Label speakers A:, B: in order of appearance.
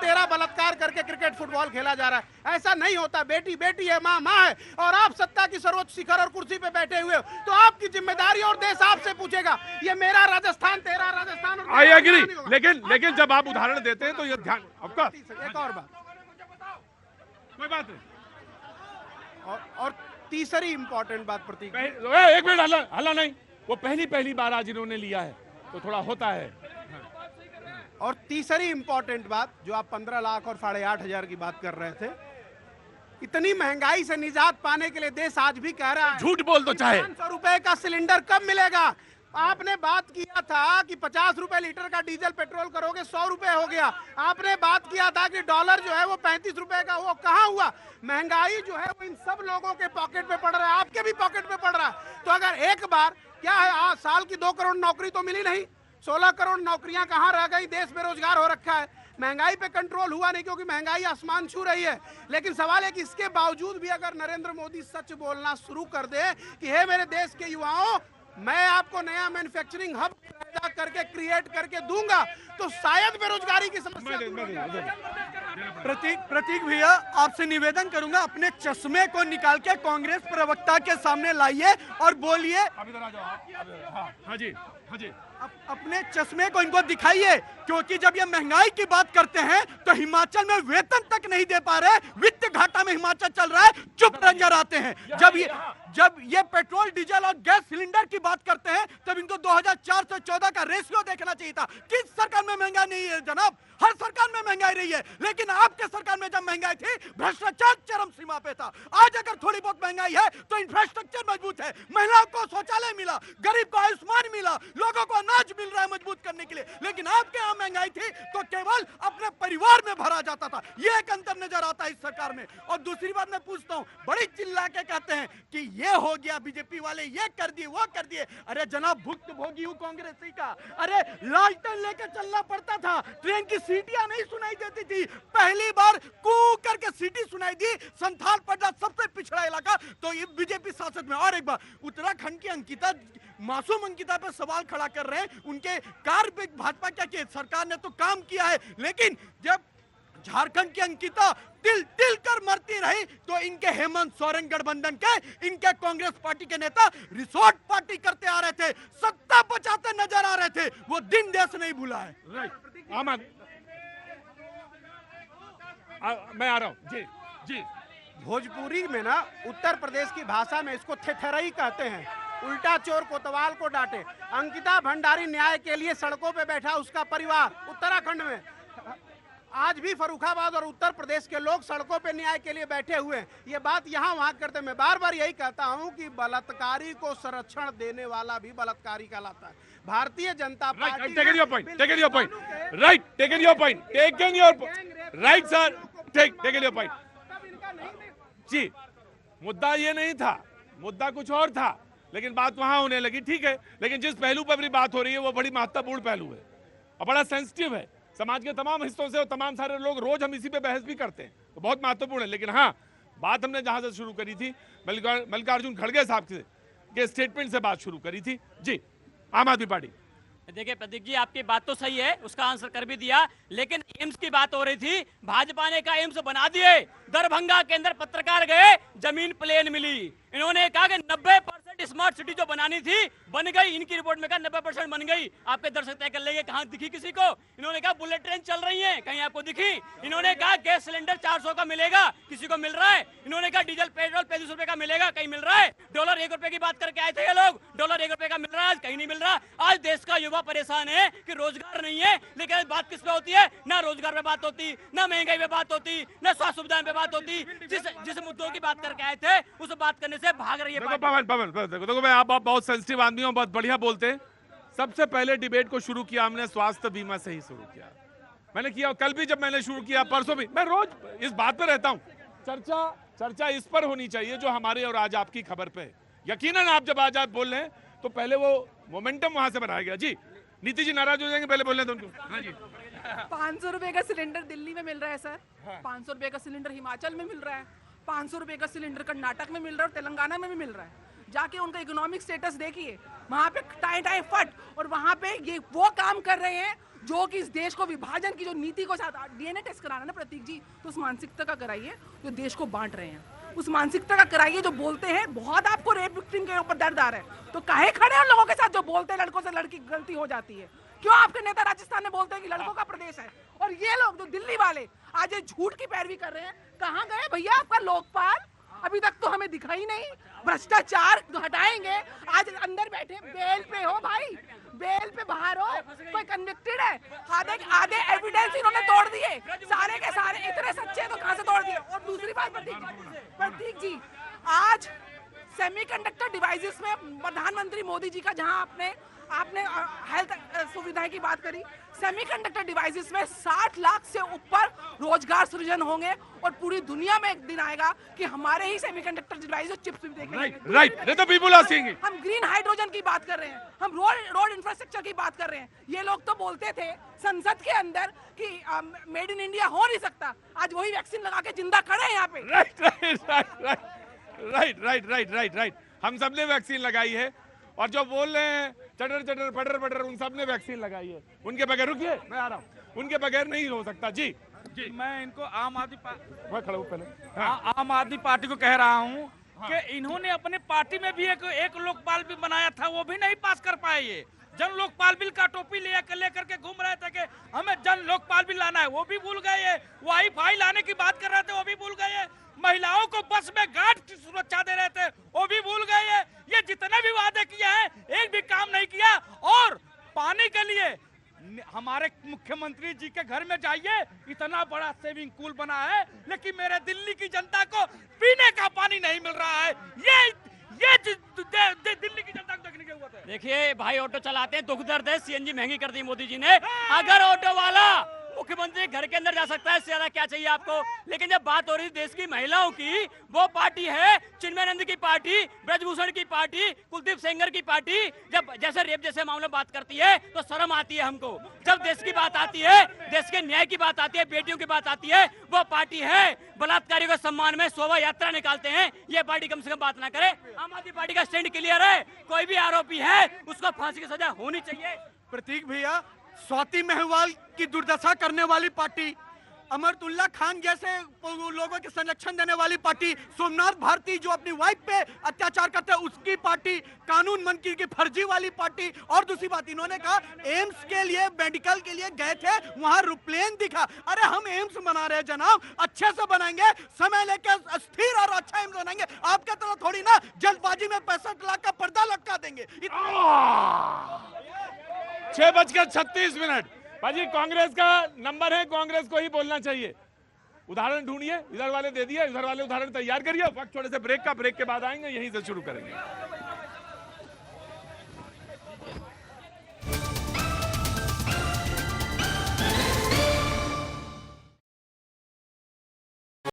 A: तेरा बलात्कार करके क्रिकेट फुटबॉल खेला जा रहा है। ऐसा नहीं होता। बेटी बेटी है, माँ माँ है, और आप सत्ता की सर्वोच्च शिखर और कुर्सी पे बैठे हुए हो, तो आपकी जिम्मेदारी और देश आपसे पूछेगा। ये मेरा राजस्थान, तेरा राजस्थान,
B: आई एग्री, लेकिन जब आप उदाहरण देते हैं तो ये ध्यान आपका।
A: एक और बात,
B: कोई बात नहीं,
A: और तीसरी इंपॉर्टेंट बात प्रतीक,
B: एक मिनट, हल्ला नहीं, वो पहली बार आज इन्होंने लिया है तो थोड़ा होता है।
A: और तीसरी इंपॉर्टेंट बात जो आप 15 लाख और 8,500 की बात कर रहे थे, इतनी महंगाई से निजात पाने के लिए देश आज भी कह रहा है,
B: झूठ बोल दो चाहे,
A: 500 रुपए का सिलेंडर कब मिलेगा। आपने बात किया था कि 50 रुपए लीटर का डीजल पेट्रोल करोगे 100 रुपए हो गया। आपने बात किया था कि डॉलर जो है वो 35 रुपए का, वो कहां हुआ। महंगाई जो है वो इन सब लोगों के पॉकेट में पड़ रहा है, आपके भी पॉकेट में पड़ रहा है। तो अगर एक बार क्या है, आज साल की 2 करोड़ नौकरी तो मिली नहीं, 16 करोड़ नौकरियां कहां रह गई, देश बेरोजगार हो रखा है। महंगाई पे कंट्रोल हुआ नहीं क्योंकि महंगाई आसमान छू रही है। लेकिन सवाल है कि इसके बावजूद भी अगर नरेंद्र मोदी सच बोलना शुरू कर दे कि हे मेरे देश के युवाओं, मैं आपको नया मैन्युफैक्चरिंग हब पैदा करके क्रिएट करके दूंगा, तो शायद बेरोजगारी की समस्या।
C: प्रतीक भैया, आपसे निवेदन करूंगा, अपने चश्मे को निकाल के कांग्रेस प्रवक्ता के सामने लाइए और बोलिए।
B: हाँ जी, हाँ जी,
C: अपने चश्मे को इनको दिखाइए, क्योंकि जब ये महंगाई की बात करते हैं तो हिमाचल में वेतन तक नहीं दे पा रहे, वित्त घाटा में हिमाचल चल रहा है, चुप नजर आते हैं। जब ये पेट्रोल डीजल और गैस सिलेंडर की बात करते हैं तब इनको 2004 से 14 का रेशियो देखना चाहिए था। किस सरकार में महंगाई नहीं है जनाब, हर सरकार में महंगाई रही है, लेकिन आपके सरकार में जब महंगाई थी भ्रष्टाचार चरम सीमा पे था। आज अगर थोड़ी बहुत महंगाई है तो इंफ्रास्ट्रक्चर मजबूत है, महिलाओं को शौचालय मिला, गरीब को आयुष्मान मिला, लोगों को अनाज मिल रहा है मजबूत करने के लिए। लेकिन आपके यहाँ महंगाई थी तो केवल अपने परिवार में भरा जाता था। ये एक अंतर नजर आता है इस सरकार में। और दूसरी बात मैं पूछता हूँ, बड़ी चिल्ला के कहते हैं कि ये हो गया, बीजेपी वाले ये कर दिए, वो कर दिए। अरे जनाब, भुक्त भोगी हूँ कांग्रेसी का। अरे लालटेन लेके चलना पड़ता था, ट्रेन की सीटियां नहीं सुनाई देती थी। पहली बार कू करके सीटी सुनाई दी, संथाल पड़ना सबसे पिछड़ा इलाका तो ये बीजेपी शासन में। और एक बार उत्तराखंड की अंकिता, मासूम अंकिता पे सवाल खड़ा कर रहे हैं, उनके कार्य पे भाजपा क्या किया, सरकार ने तो काम किया है, लेकिन जब झारखंड की अंकिता तिल तिल कर मरती रही तो इनके हेमंत सोरेन गठबंधन के, इनके कांग्रेस पार्टी के नेता रिसोर्ट पार्टी करते आ रहे थे, सत्ता बचाते नजर आ रहे थे। वो दिन देश नहीं भूला है।
B: मैं आ रहा हूँ जी जी।
A: भोजपुरी में ना, उत्तर प्रदेश की भाषा में इसको थेथरई कहते हैं, उल्टा चोर कोतवाल को डांटे। अंकिता भंडारी न्याय के लिए सड़कों पे बैठा उसका परिवार उत्तराखंड में, आज भी फर्रुखाबाद और उत्तर प्रदेश के लोग सड़कों पे न्याय के लिए बैठे हुए हैं। ये बात यहाँ वहाँ करते, मैं बार बार यही कहता हूँ कि बलात्कारी को संरक्षण देने वाला भी बलात्कारी कहलाता है। Bharatiya Janata Party,
B: taken your point, right, taken your point, right sir, taken your point ji. मुद्दा ये नहीं था, मुद्दा कुछ और था, लेकिन बात वहां होने लगी, ठीक है। लेकिन जिस पहलू पर भी बात हो रही है वो बड़ी महत्वपूर्ण पहलू है और बड़ा सेंसिटिव है। समाज के तमाम हिस्सों से और तमाम सारे लोग रोज हम इसी पे बहस भी करते हैं, तो बहुत महत्वपूर्ण है। लेकिन हाँ, बात हमने जहां से शुरू करी थी, मल्लिकार्जुन खड़गे साहब के स्टेटमेंट से बात शुरू करी थी जी, आम आदमी पार्टी।
D: देखिए प्रदीप जी, आपकी बात तो सही है, उसका आंसर कर भी दिया, लेकिन एम्स की बात हो रही थी। भाजपा ने कहा एम्स बना दिए, दरभंगा के अंदर पत्रकार गए, जमीन प्लेन मिली। इन्होंने कहा कि 90% स्मार्ट सिटी जो बनानी थी बन गई। इनकी रिपोर्ट में कहा 90% बन गई। आपके दर्शक तय कर लेंगे कहां दिखी किसी को। इन्होंने कहा बुलेट ट्रेन चल रही है, कहीं आपको दिखी। इन्होंने कहा गैस सिलेंडर 400 का मिलेगा, किसी को मिल रहा है। इन्होंने कहा डीजल पेट्रोल 35 रुपए का मिलेगा, कहीं मिल रहा है। डॉलर 1 रुपए की बात करके आए थे ये लोग, डॉलर 1 रुपए का मिल रहा है, आज कहीं नहीं मिल रहा। आज देश का युवा परेशान है कि रोजगार नहीं है, लेकिन बात किस पे होती है, ना रोजगार पे बात होती, ना महंगाई पे बात होती, ना स्वास्थ्य सुविधाओं पे बात होती। जिस मुद्दों की बात करके आए थे उस बात करने से भाग रही है।
B: देखो मैं, आप बहुत सेंसिटिव आदमी हो, बहुत बढ़िया बोलते हैं। सबसे पहले डिबेट को शुरू किया हमने स्वास्थ्य बीमा से ही शुरू किया। मैंने किया, कल भी जब मैंने शुरू किया, परसों भी, मैं रोज इस बात पे रहता हूँ। चर्चा इस पर होनी चाहिए जो हमारे और आज आपकी खबर पे है। यकीनन आप जब आज आप बोल रहे हैं तो पहले वो मोमेंटम वहां से बनाया गया जी। नीति जी नाराज हो जाएंगे, पहले बोलने दो उनको। हाँ जी।
E: 500 रुपए का सिलेंडर दिल्ली में मिल रहा है सर, 500 रुपए का सिलेंडर हिमाचल में मिल रहा है, 500 रुपए का सिलेंडर कर्नाटक में मिल रहा है और तेलंगाना में भी मिल रहा है। जाके उनका इकोनॉमिक स्टेटस देखिए, वहाँ पे टाई टाई फट, और वहाँ पे ये वो काम कर रहे हैं जो कि इस देश को विभाजन की जो नीति को साथ डीएनए टेस्ट कराना ना प्रतीक जी, तो उस मानसिकता का कराइए जो देश को बांट रहे हैं, उस मानसिकता का कराइए जो बोलते हैं बहुत आपको रेप विक्टिम के ऊपर दर्द आ रहा है, तो काहे खड़े हैं उन लोगों के साथ जो बोलते हैं लड़कों से लड़की गलती हो जाती है? क्यों आपके नेता राजस्थान में बोलते हैं कि लड़कों का प्रदेश है, और ये लोग जो दिल्ली वाले आज ये झूठ की पैरवी कर रहे हैं? कहाँ गए भैया आपका लोकपाल? अभी तक तो हमें दिखाई नहीं। भ्रष्टाचार हटाएंगे, आज अंदर बैठे बेल पे हो भाई, बेल पे बाहर हो, कोई कन्विक्टेड है? आधे एविडेंस इन्होंने तोड़ दिए, सारे के सारे इतने सच्चे तो कहां से तोड़ दिए? और दूसरी बात प्रतीक जी, आज सेमीकंडक्टर डिवाइसेस में प्रधानमंत्री मोदी जी का, जहां आपने हेल्थ सुविधाएं की बात करी, सेमीकंडक्टर डिवाइसेस में 60 लाख से ऊपर रोजगार सृजन होंगे, और पूरी दुनिया में एक दिन आएगा कि हमारे ही सेमीकंडक्टर डिवाइस चिप्स भी देखने मिलेंगे।
B: राइट,
E: हम ग्रीन हाइड्रोजन की बात कर रहे हैं, हम रोड इंफ्रास्ट्रक्चर की बात कर रहे हैं। ये लोग तो बोलते थे संसद के अंदर कि मेड इन इंडिया हो नहीं सकता, आज वही वैक्सीन लगा के जिंदा खड़े हैं यहाँ पे।
B: राइट, हम सब ने वैक्सीन लगाई है, और जो बोल रहे हैं चटर चटर पटर पटर, उन सब ने वैक्सीन लगाई है। उनके बगैर, रुकिए मैं आ रहा हूँ, उनके बगैर नहीं हो सकता। जी
F: जी, मैं इनको आम आदमी
B: पार्टी
F: को कह रहा हूँ कि इन्होंने अपने पार्टी में भी एक लोकपाल बिल बनाया था, वो भी नहीं पास कर पाए। ये जन लोकपाल बिल का टोपी लेकर के घूम रहे थे कि हमें जन लोकपाल बिल लाना है, वो भी भूल गए। वाईफाई लाने की बात कर रहे थे, वो भी भूल गए। महिलाओं को बस में गार्ड की सुरक्षा दे रहे थे, वो भी भूल गए। ये जितने भी वादे किए हैं, एक भी काम नहीं किया। और पानी के लिए हमारे मुख्यमंत्री जी के घर में जाइए, इतना बड़ा स्विमिंग पूल बना है, लेकिन मेरे दिल्ली की जनता को पीने का पानी नहीं मिल रहा है। ये दिल्ली की जनता को देखने की जरूरत है।
D: देखिए भाई, ऑटो चलाते हैं, दुख दर्द है, सीएनजी महंगी कर दी मोदी जी ने। अगर ऑटो वाला मुख्यमंत्री घर के अंदर जा सकता है, इससे ज्यादा क्या चाहिए आपको? लेकिन जब बात हो रही है देश की महिलाओं की, वो पार्टी है चिन्मयानंद की पार्टी, ब्रजभूषण की पार्टी, कुलदीप सेंगर की पार्टी, जब जैसे रेप जैसे मामले बात करती है तो शर्म आती है हमको। जब देश की बात आती है, देश के न्याय की बात आती है, बेटियों की बात आती है, वो पार्टी है बलात्कारियों के सम्मान में शोभा यात्रा निकालते हैं। ये पार्टी कम से कम बात ना करे। आम आदमी पार्टी का स्टैंड क्लियर है, कोई भी आरोपी है उसको फांसी की सजा होनी चाहिए।
C: प्रतीक भैया, स्वाति महवाल की दुर्दशा करने वाली पार्टी, अमरतुल्ला खान जैसे लोगों के संरक्षण देने वाली पार्टी, सोमनाथ भारती जो अपनी वाइफ पे अत्याचार करते हैं उसकी पार्टी, कानून मंत्री की फर्जी वाली पार्टी। और दूसरी बात, इन्होंने कहा एम्स के लिए, मेडिकल के लिए गए थे, वहां रुप्लेन दिखा। अरे हम एम्स बना रहे हैं जनाब, अच्छे से बनाएंगे, समय लेकर स्थिर और अच्छा एम्स बनाएंगे। आपके तरह थोड़ी ना जल्दबाजी में 65 लाख का पर्दा लटका देंगे।
B: 6:36 भाजी, कांग्रेस का नंबर है, कांग्रेस को ही बोलना चाहिए। उदाहरण ढूंढिए, इधर वाले दे दिए, इधर वाले उदाहरण तैयार करिए। वक्त थोड़े से ब्रेक के बाद आएंगे, यहीं से शुरू करेंगे।